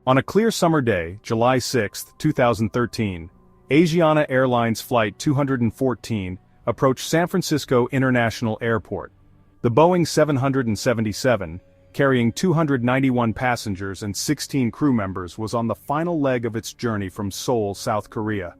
On a clear summer day, July 6, 2013, Asiana Airlines Flight 214 approached San Francisco International Airport. The Boeing 777, carrying 291 passengers and 16 crew members, was on the final leg of its journey from Seoul, South Korea.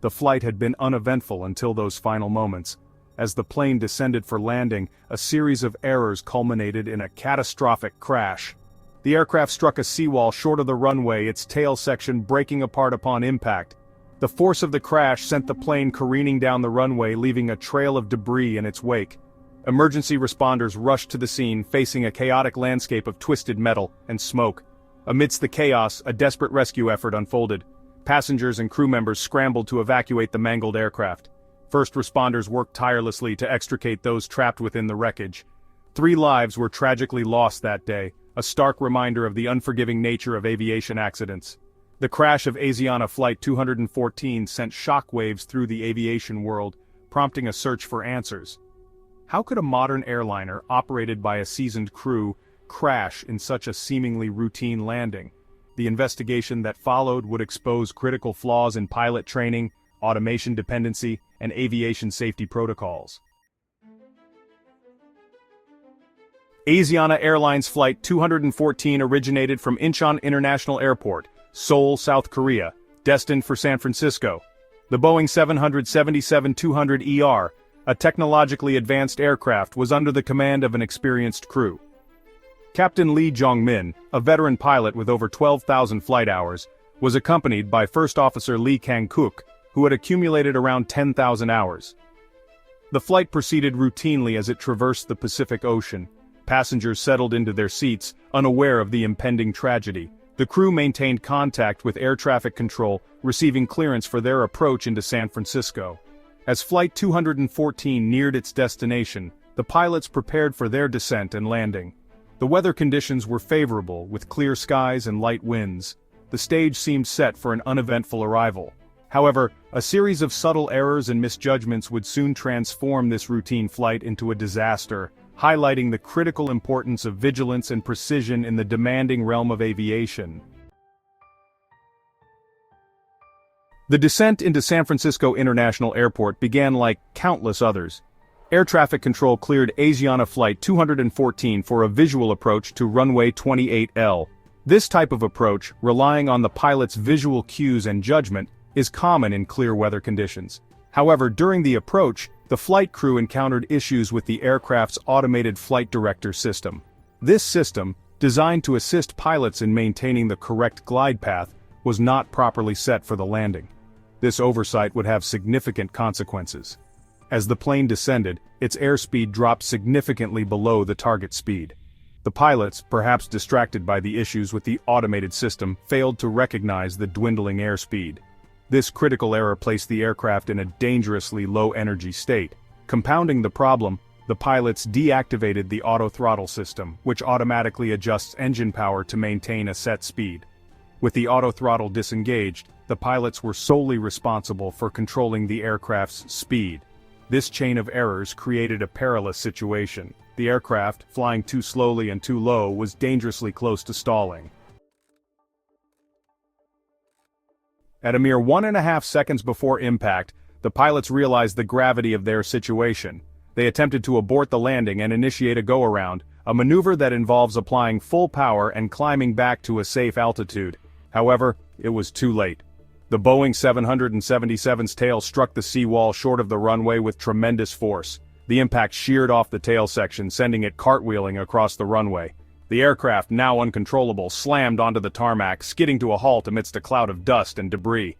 The flight had been uneventful until those final moments. As the plane descended for landing, a series of errors culminated in a catastrophic crash. The aircraft struck a seawall short of the runway, its tail section breaking apart upon impact. The force of the crash sent the plane careening down the runway, leaving a trail of debris in its wake. Emergency responders rushed to the scene, facing a chaotic landscape of twisted metal and smoke. Amidst the chaos, a desperate rescue effort unfolded. Passengers and crew members scrambled to evacuate the mangled aircraft. First responders worked tirelessly to extricate those trapped within the wreckage. 3 lives were tragically lost that day, a stark reminder of the unforgiving nature of aviation accidents. The crash of Asiana Flight 214 sent shockwaves through the aviation world, prompting a search for answers. How could a modern airliner, operated by a seasoned crew, crash in such a seemingly routine landing? The investigation that followed would expose critical flaws in pilot training, automation dependency, and aviation safety protocols. Asiana Airlines Flight 214 originated from Incheon International Airport, Seoul, South Korea, destined for San Francisco. The Boeing 777-200ER, a technologically advanced aircraft, was under the command of an experienced crew. Captain Lee Jong-min, a veteran pilot with over 12,000 flight hours, was accompanied by First Officer Lee Kang-kook, who had accumulated around 10,000 hours. The flight proceeded routinely as it traversed the Pacific Ocean. Passengers settled into their seats, unaware of the impending tragedy. The crew maintained contact with air traffic control, receiving clearance for their approach into San Francisco. As Flight 214 neared its destination, the pilots prepared for their descent and landing. The weather conditions were favorable, with clear skies and light winds. The stage seemed set for an uneventful arrival. However, a series of subtle errors and misjudgments would soon transform this routine flight into a disaster, highlighting the critical importance of vigilance and precision in the demanding realm of aviation. The descent into San Francisco International Airport began like countless others. Air traffic control cleared Asiana Flight 214 for a visual approach to runway 28L. This type of approach, relying on the pilot's visual cues and judgment, is common in clear weather conditions. However, during the approach, the flight crew encountered issues with the aircraft's automated flight director system. This system, designed to assist pilots in maintaining the correct glide path, was not properly set for the landing. This oversight would have significant consequences. As the plane descended, its airspeed dropped significantly below the target speed. The pilots, perhaps distracted by the issues with the automated system, failed to recognize the dwindling airspeed. This critical error placed the aircraft in a dangerously low-energy state. Compounding the problem, the pilots deactivated the auto-throttle system, which automatically adjusts engine power to maintain a set speed. With the auto-throttle disengaged, the pilots were solely responsible for controlling the aircraft's speed. This chain of errors created a perilous situation. The aircraft, flying too slowly and too low, was dangerously close to stalling. At a mere 1.5 seconds before impact, the pilots realized the gravity of their situation. They attempted to abort the landing and initiate a go-around, a maneuver that involves applying full power and climbing back to a safe altitude. However, it was too late. The Boeing 777's tail struck the seawall short of the runway with tremendous force. The impact sheared off the tail section, sending it cartwheeling across the runway. The aircraft, now uncontrollable, slammed onto the tarmac, skidding to a halt amidst a cloud of dust and debris.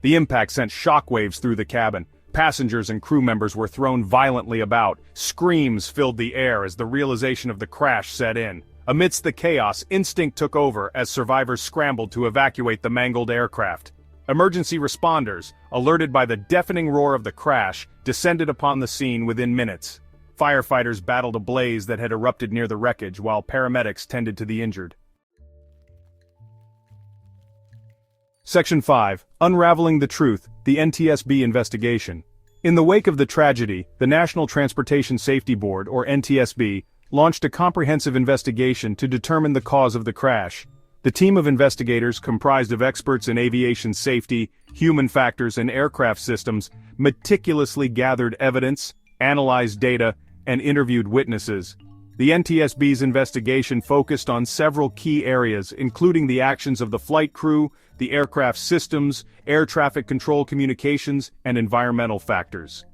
The impact sent shockwaves through the cabin. Passengers and crew members were thrown violently about. Screams filled the air as the realization of the crash set in. Amidst the chaos, instinct took over as survivors scrambled to evacuate the mangled aircraft. Emergency responders, alerted by the deafening roar of the crash, descended upon the scene within minutes. Firefighters battled a blaze that had erupted near the wreckage while paramedics tended to the injured. Section 5. Unraveling the Truth, the NTSB Investigation. In the wake of the tragedy, the National Transportation Safety Board, or NTSB, launched a comprehensive investigation to determine the cause of the crash. The team of investigators, comprised of experts in aviation safety, human factors, and aircraft systems, meticulously gathered evidence, analyzed data, and interviewed witnesses. The NTSB's investigation focused on several key areas, including the actions of the flight crew, the aircraft systems, air traffic control communications, and environmental factors.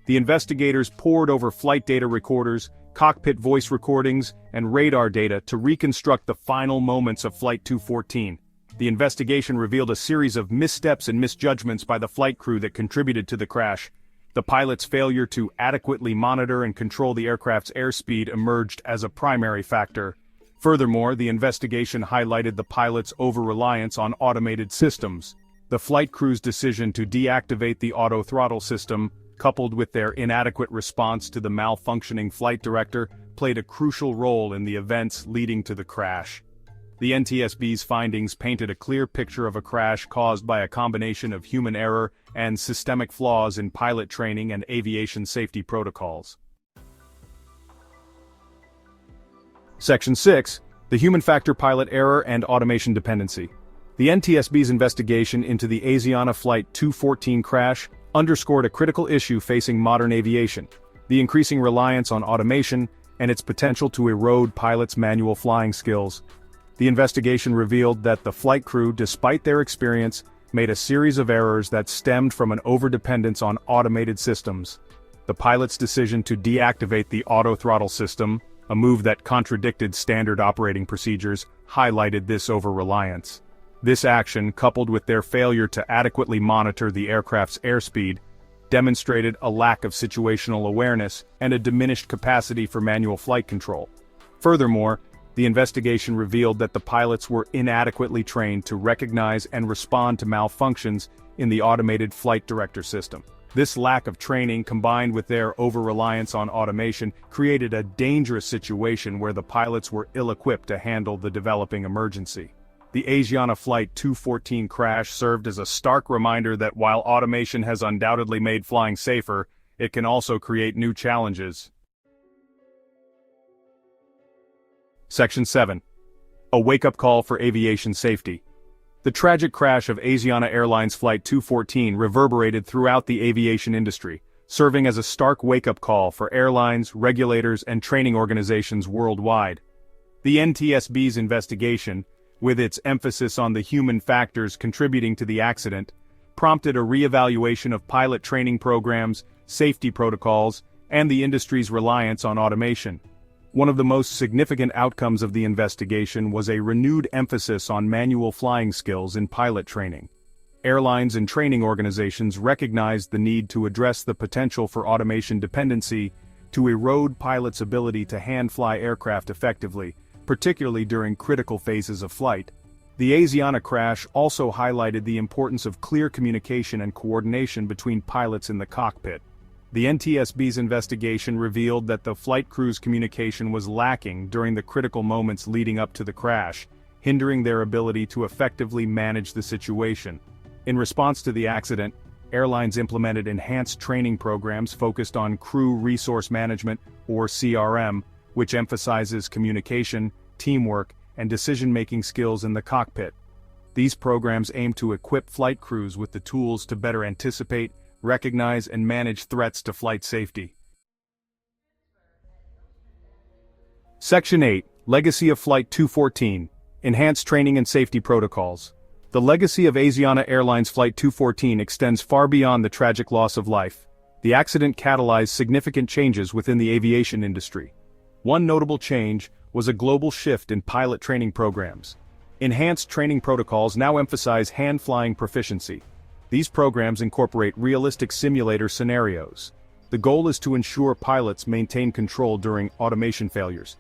The investigators pored over flight data recorders, cockpit voice recordings, and radar data to reconstruct the final moments of Flight 214. The investigation revealed a series of missteps and misjudgments by the flight crew that contributed to the crash. The pilot's failure to adequately monitor and control the aircraft's airspeed emerged as a primary factor. Furthermore, the investigation highlighted the pilot's over-reliance on automated systems. The flight crew's decision to deactivate the auto-throttle system, coupled with their inadequate response to the malfunctioning flight director, played a crucial role in the events leading to the crash. The NTSB's findings painted a clear picture of a crash caused by a combination of human error and systemic flaws in pilot training and aviation safety protocols. Section 6. The Human Factor Pilot Error and Automation Dependency. The NTSB's investigation into the Asiana Flight 214 crash underscored a critical issue facing modern aviation: the increasing reliance on automation and its potential to erode pilots' manual flying skills. The investigation revealed that the flight crew, despite their experience, made a series of errors that stemmed from an overdependence on automated systems. The pilot's decision to deactivate the auto-throttle system, a move that contradicted standard operating procedures, highlighted this over-reliance. This action, coupled with their failure to adequately monitor the aircraft's airspeed, demonstrated a lack of situational awareness and a diminished capacity for manual flight control. Furthermore, the investigation revealed that the pilots were inadequately trained to recognize and respond to malfunctions in the automated flight director system. This lack of training, combined with their over-reliance on automation, created a dangerous situation where the pilots were ill-equipped to handle the developing emergency. The Asiana Flight 214 crash served as a stark reminder that while automation has undoubtedly made flying safer, it can also create new challenges. Section 7. A wake-up call for aviation safety. The tragic crash of Asiana Airlines Flight 214 reverberated throughout the aviation industry, serving as a stark wake-up call for airlines, regulators, and training organizations worldwide. The NTSB's investigation, with its emphasis on the human factors contributing to the accident, prompted a re-evaluation of pilot training programs, safety protocols, and the industry's reliance on automation. One of the most significant outcomes of the investigation was a renewed emphasis on manual flying skills in pilot training. Airlines and training organizations recognized the need to address the potential for automation dependency to erode pilots' ability to hand-fly aircraft effectively, particularly during critical phases of flight. The Asiana crash also highlighted the importance of clear communication and coordination between pilots in the cockpit. The NTSB's investigation revealed that the flight crew's communication was lacking during the critical moments leading up to the crash, hindering their ability to effectively manage the situation. In response to the accident, airlines implemented enhanced training programs focused on crew resource management, or CRM, which emphasizes communication, teamwork, and decision-making skills in the cockpit. These programs aim to equip flight crews with the tools to better anticipate, recognize, and manage threats to flight safety. Section 8. Legacy of Flight 214. Enhanced Training and Safety Protocols. The legacy of Asiana Airlines Flight 214 extends far beyond the tragic loss of life. The accident catalyzed significant changes within the aviation industry. One notable change was a global shift in pilot training programs. Enhanced training protocols now emphasize hand-flying proficiency. These programs incorporate realistic simulator scenarios. The goal is to ensure pilots maintain control during automation failures.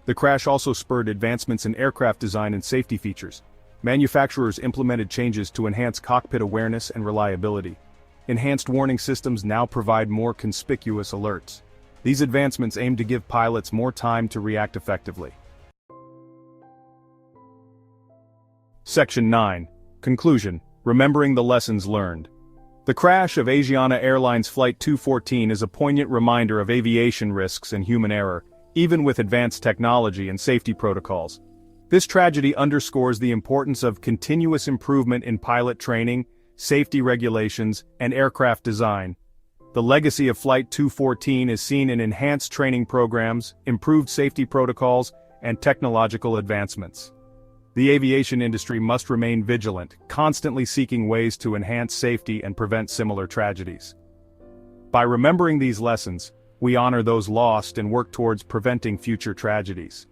The crash also spurred advancements in aircraft design and safety features. Manufacturers implemented changes to enhance cockpit awareness and reliability. Enhanced warning systems now provide more conspicuous alerts. These advancements aim to give pilots more time to react effectively. Section 9. Conclusion. Remembering the lessons learned. The crash of Asiana Airlines Flight 214 is a poignant reminder of aviation risks and human error, even with advanced technology and safety protocols. This tragedy underscores the importance of continuous improvement in pilot training, safety regulations, and aircraft design. The legacy of Flight 214 is seen in enhanced training programs, improved safety protocols, and technological advancements. The aviation industry must remain vigilant, constantly seeking ways to enhance safety and prevent similar tragedies. By remembering these lessons, we honor those lost and work towards preventing future tragedies.